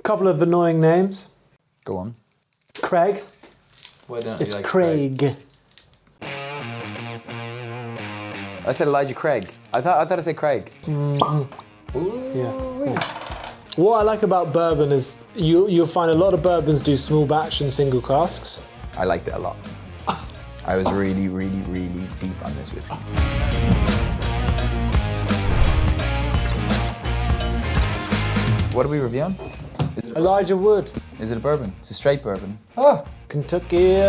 Couple of annoying names. Go on. Craig. Why don't It's Craig. I said Elijah Craig. I thought I said Craig. Yeah. What I like about bourbon is you'll find a lot of bourbons do small batch and single casks. I liked it a lot. I was really, really, really deep on this whiskey. What are we reviewing? Elijah Wood. Is it a bourbon? It's a straight bourbon. Oh, Kentucky.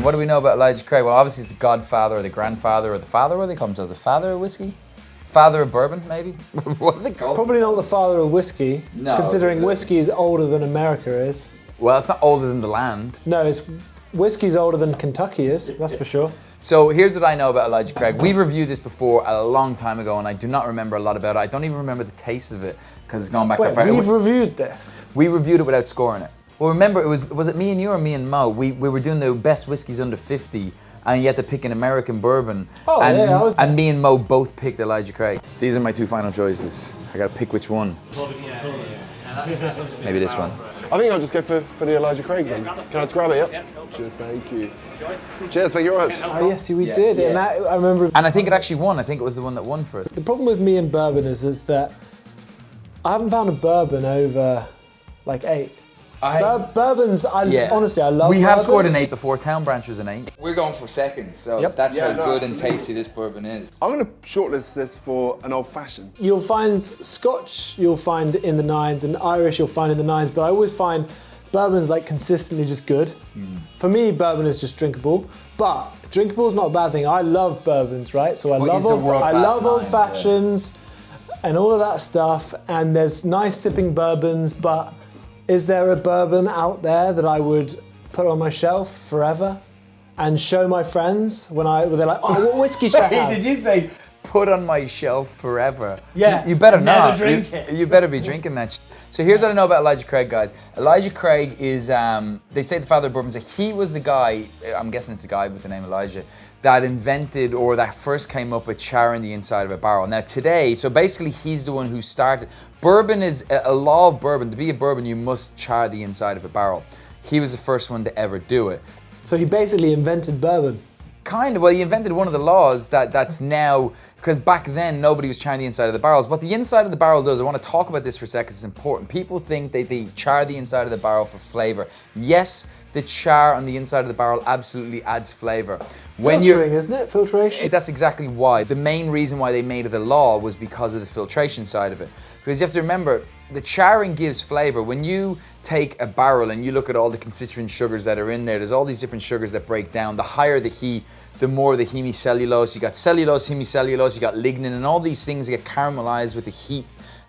What do we know about Elijah Craig? Well, obviously he's the godfather or the grandfather or the father. What do they call themselves? The father of whiskey? Father of bourbon, maybe? What are they called? Probably not the father of whiskey, considering whiskey is older than America is. Well, it's not older than the land. No, whiskey's older than Kentucky is, that's for sure. So here's what I know about Elijah Craig. We reviewed this before a long time ago, and I do not remember a lot about it. I don't even remember the taste of it, because it's gone back that far. We've reviewed this. We reviewed it without scoring it. Well, remember, was it me and you or me and Mo? We were doing the best whiskeys under 50, and you had to pick an American bourbon. Oh, and, yeah, I was there. And me and Mo both picked Elijah Craig. These are my two final choices. I gotta pick which one. Maybe this one. I think I'll just go for the Elijah Craig then. Can I just grab it? Yep. Cheers, thank you. Cheers, thank you very much. Oh yes, we did. Yeah. And that, I remember. And I think it actually won. I think it was the one that won first. The problem with me and bourbon is that I haven't found a bourbon over like 8. Bourbons, honestly, I love. We have bourbon. scored an 8 before. Town Branch was an 8. We're going for seconds, so that's how good and tasty this bourbon is. I'm going to shortlist this for an old fashioned. You'll find Scotch, you'll find in the 9s, and Irish you'll find in the 9s, but I always find bourbon's like consistently just good. For me, bourbon is just drinkable, but drinkable is not a bad thing. I love bourbons, right? So I love old fashions and all of that stuff, and there's nice sipping bourbons, but is there a bourbon out there that I would put on my shelf forever and show my friends when they're like, oh, what whiskey should I have? Did you say put on my shelf forever? Yeah. You better never not. Drink it. You better be drinking that. So here's what I know about Elijah Craig, guys. Elijah Craig is, they say the father of bourbon, so he was the guy, I'm guessing it's a guy with the name Elijah, that invented or that first came up with charring the inside of a barrel. Now today, so basically he's the one who started, bourbon is a law of bourbon. To be a bourbon, you must char the inside of a barrel. He was the first one to ever do it. So he basically invented bourbon. Kind of. Well, he invented one of the laws that's now, because back then nobody was charring the inside of the barrels. What the inside of the barrel does, I want to talk about this for a second, it's important. People think they char the inside of the barrel for flavor. Yes, the char on the inside of the barrel absolutely adds flavor. Filtering, isn't it? Filtration? That's exactly why. The main reason why they made it a law was because of the filtration side of it. Because you have to remember, the charring gives flavor. When you take a barrel and you look at all the constituent sugars that are in there, there's all these different sugars that break down. The higher the heat, the more the hemicellulose. You got cellulose, hemicellulose, you got lignin, and all these things get caramelized with the heat.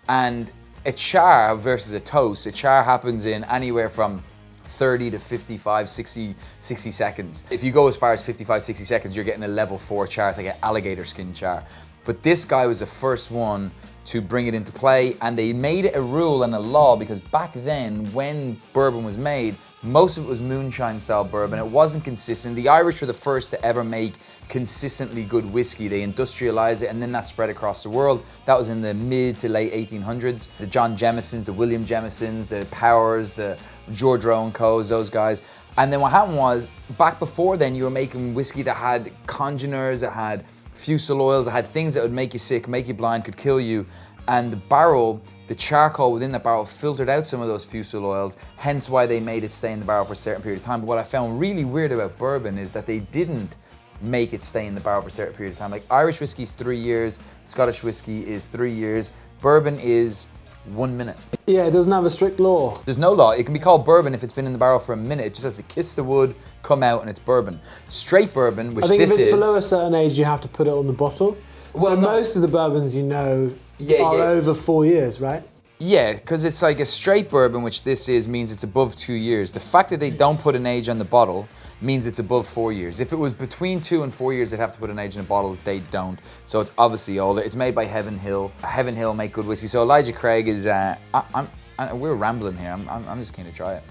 And a char versus a toast, a char happens in anywhere from 30 to 55, 60 seconds. If you go as far as 55, 60 seconds, you're getting a level 4 char. It's like an alligator skin char. But this guy was the first one to bring it into play, and they made it a rule and a law because back then, when bourbon was made, most of it was moonshine style bourbon. It wasn't consistent. The Irish were the first to ever make consistently good whiskey. They industrialized it, and then that spread across the world. That was in the mid to late 1800s. The John Jemiesons, the William Jemiesons, the Powers, the George Rowan Coes, those guys. And then what happened was, back before then, you were making whiskey that had congeners, it had fusel oils, it had things that would make you sick, make you blind, could kill you. And the barrel, the charcoal within the barrel filtered out some of those fusel oils, hence why they made it stay in the barrel for a certain period of time. But what I found really weird about bourbon is that they didn't make it stay in the barrel for a certain period of time. Like Irish whiskey is 3 years, Scottish whiskey is 3 years, bourbon is 1 minute. Yeah, it doesn't have a strict law. There's no law. It can be called bourbon if it's been in the barrel for a minute. It just has to kiss the wood, come out, and it's bourbon. Straight bourbon, which this is... I think if it's below a certain age, you have to put it on the bottle. Well, so most of the bourbons are over 4 years, right? Yeah, because it's like a straight bourbon, which this is, means it's above 2 years. The fact that they don't put an age on the bottle means it's above 4 years. If it was between 2 and 4 years, they'd have to put an age in the bottle. They don't. So it's obviously older. It's made by Heaven Hill. Heaven Hill make good whiskey. So Elijah Craig is, we're rambling here. I'm just keen to try it.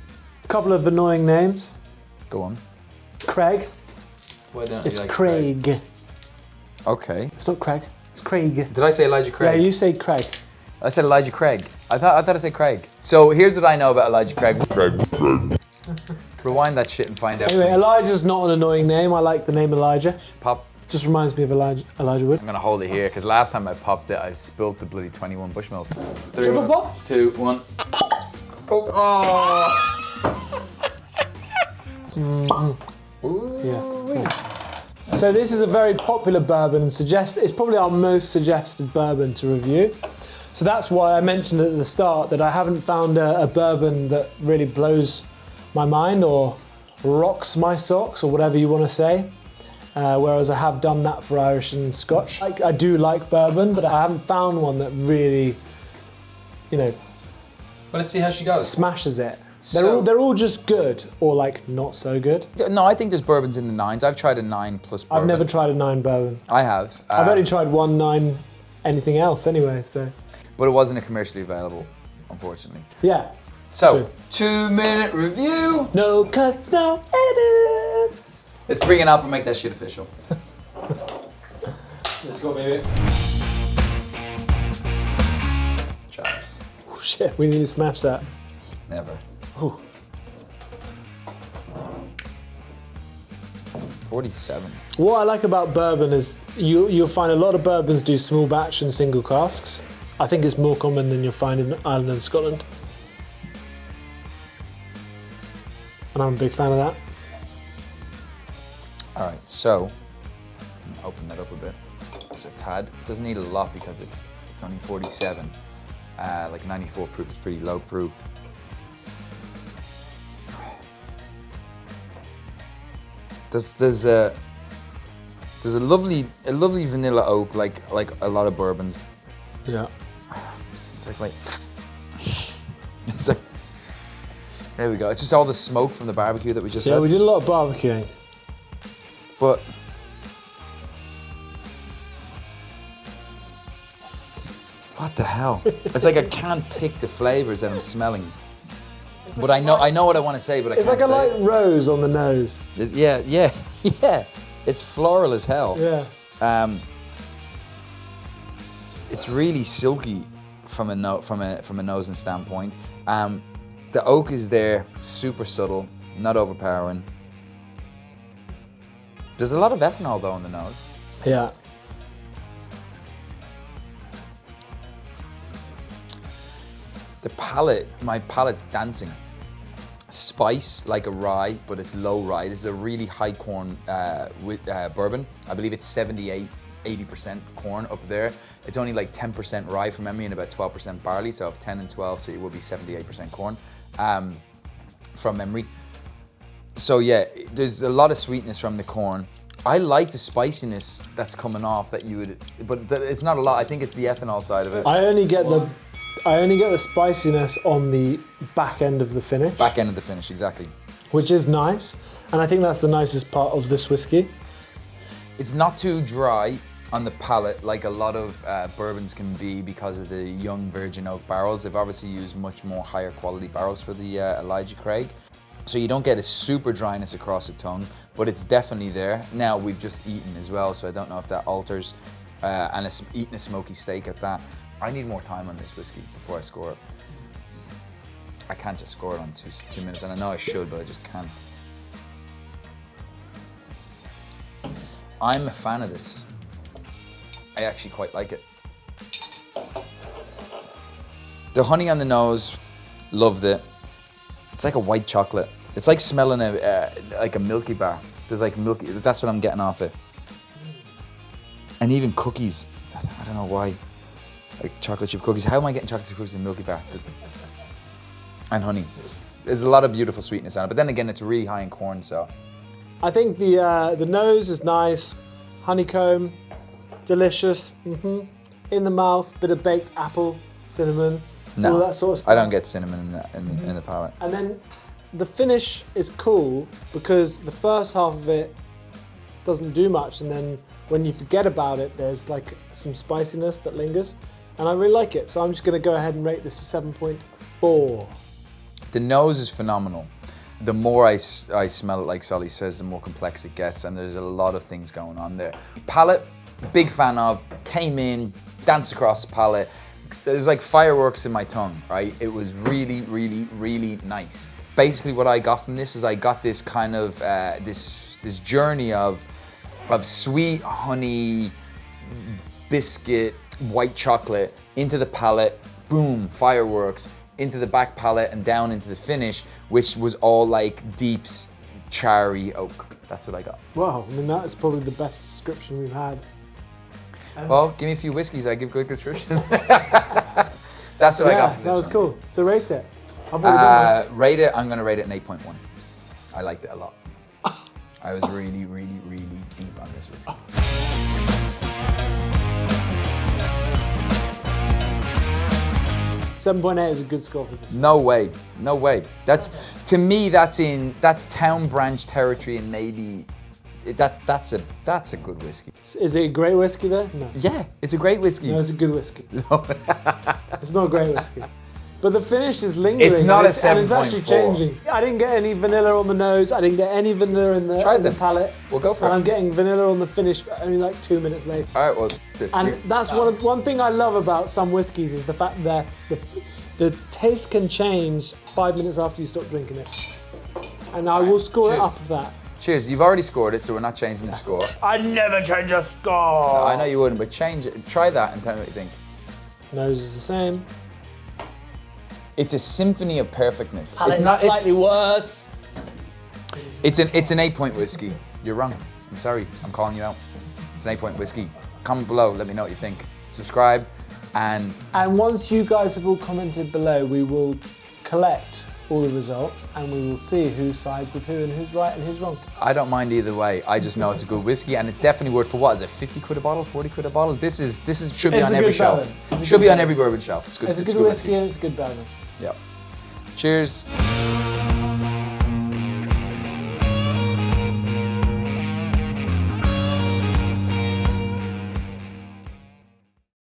A couple of annoying names. Go on. Craig. Why don't It's Craig. Okay. It's not Craig. It's Craig. Did I say Elijah Craig? Yeah, you say Craig. I said Elijah Craig. I thought I said Craig. So here's what I know about Elijah Craig. Rewind that shit and find out. Anyway, Elijah's not an annoying name. I like the name Elijah. Pop. Just reminds me of Elijah Wood. I'm gonna hold it here because last time I popped it, I spilt the bloody 21 Bushmills. Triple pop? 2, 1. Oh. Yeah. Nice. So this is a very popular bourbon and it's probably our most suggested bourbon to review. So that's why I mentioned at the start that I haven't found a bourbon that really blows my mind or rocks my socks or whatever you want to say. Whereas I have done that for Irish and Scotch. I do like bourbon, but I haven't found one that really, Well, let's see how she goes. smashes it. They're all just good or like not so good. No, I think there's bourbons in the 9s. I've tried a 9+ bourbon. I've never tried a 9 bourbon. I have. I've only tried 1 9 anything else anyway, so. But it wasn't commercially available, unfortunately. Yeah. So, 2-minute review. No cuts, no edits. Let's bring it up and make that shit official. Let's go, baby. Chance. Oh, shit, we need to smash that. Never. Ooh. 47. What I like about bourbon is you'll find a lot of bourbons do small batch and single casks. I think it's more common than you'll find in Ireland and Scotland. And I'm a big fan of that. All right, so open that up a bit. It's a tad. Doesn't need a lot because it's only 47. Like 94 proof is pretty low proof. There's a lovely vanilla oak like a lot of bourbons. Yeah. It's like wait. It's like there we go. It's just all the smoke from the barbecue that we just had. Yeah, we did a lot of barbecuing. But what the hell? It's like I can't pick the flavors that I'm smelling. But I know what I want to say, but I It's can't like a say light it. rose on the nose. Yeah. It's floral as hell. Yeah. It's really silky from a nosing standpoint. The oak is there, super subtle, not overpowering. There's a lot of ethanol though in the nose. Yeah. The palate, my palate's dancing. Spice like a rye, but it's low rye. This is a really high corn bourbon. I believe it's 78-80% corn up there. It's only like 10% rye from memory and about 12% barley. So if 10 and 12, so it will be 78% corn from memory. So yeah, there's a lot of sweetness from the corn. I like the spiciness that's coming off that you would, but it's not a lot. I think it's the ethanol side of it. I only get the spiciness on the back end of the finish. Back end of the finish, exactly. Which is nice, and I think that's the nicest part of this whiskey. It's not too dry on the palate like a lot of bourbons can be because of the young virgin oak barrels. They've obviously used much more higher quality barrels for the Elijah Craig. So you don't get a super dryness across the tongue, but it's definitely there. Now we've just eaten as well, so I don't know if that alters, and eating a smoky steak at that. I need more time on this whiskey before I score it. I can't just score it on 2 minutes, and I know I should, but I just can't. I'm a fan of this. I actually quite like it. The honey on the nose, loved it. It's like a white chocolate. It's like smelling like a Milky Bar. There's like milky, that's what I'm getting off it. And even cookies, I don't know why. Like chocolate chip cookies. How am I getting chocolate chip cookies in Milky Bar? And honey. There's a lot of beautiful sweetness on it, but then again, it's really high in corn, so. I think the nose is nice, honeycomb, delicious. In the mouth, bit of baked apple, cinnamon, all that sort of stuff. I don't get cinnamon in the palate. And then the finish is cool because the first half of it doesn't do much, and then when you forget about it, there's like some spiciness that lingers, and I really like it. So I'm just going to go ahead and rate this a 7.4. The nose is phenomenal. The more I smell it, like Solly says, the more complex it gets, and there's a lot of things going on there. Palate, big fan of, came in, danced across the palate. It was like fireworks in my tongue, right? It was really, really, really nice. Basically what I got from this is I got this kind of, this journey of sweet honey, biscuit, white chocolate into the palate, boom, fireworks, into the back palate and down into the finish, which was all like deep, charry oak. That's what I got. Wow, I mean, that is probably the best description we've had. Well, give me a few whiskeys, I give good descriptions. That's what I got from this that was one. cool. So rate it. I've already done one. Rate it, I'm gonna rate it an 8.1. I liked it a lot. I was really, really, really deep on this whiskey. $7.8 is a good score for this. No way, no way. That's, to me, that's town branch territory, and maybe that's a good whiskey. Is it a great whiskey though? No. Yeah, it's a great whiskey. No, it's a good whiskey. It's not a great whiskey. But the finish is lingering. It's not a and it's actually 7.4. changing. I didn't get any vanilla on the nose. I didn't get any vanilla in the palate. We'll go for and it. I'm getting vanilla on the finish, but only like 2 minutes later. All right, well, this And here. that's one thing I love about some whiskies is the fact that the taste can change 5 minutes after you stop drinking it. And I will score it cheers. up of that. Cheers, you've already scored it, so we're not changing the score. I never change a score. I know you wouldn't, but change it. Try that and tell me what you think. Nose is the same. It's a symphony of perfectness. Palate is slightly worse. It's an 8-point whiskey. You're wrong. I'm sorry. I'm calling you out. It's an 8-point whiskey. Comment below. Let me know what you think. Subscribe, and once you guys have all commented below, we will collect all the results and we will see who sides with who and who's right and who's wrong. I don't mind either way. I just know it's a good whiskey, and it's definitely worth, for what is it, 50 quid a bottle, 40 quid a bottle? This should be It's on a every good shelf. bourbon. Should be on every bourbon shelf. It's good. It's a good whiskey and it's a good bourbon. Yeah. Cheers.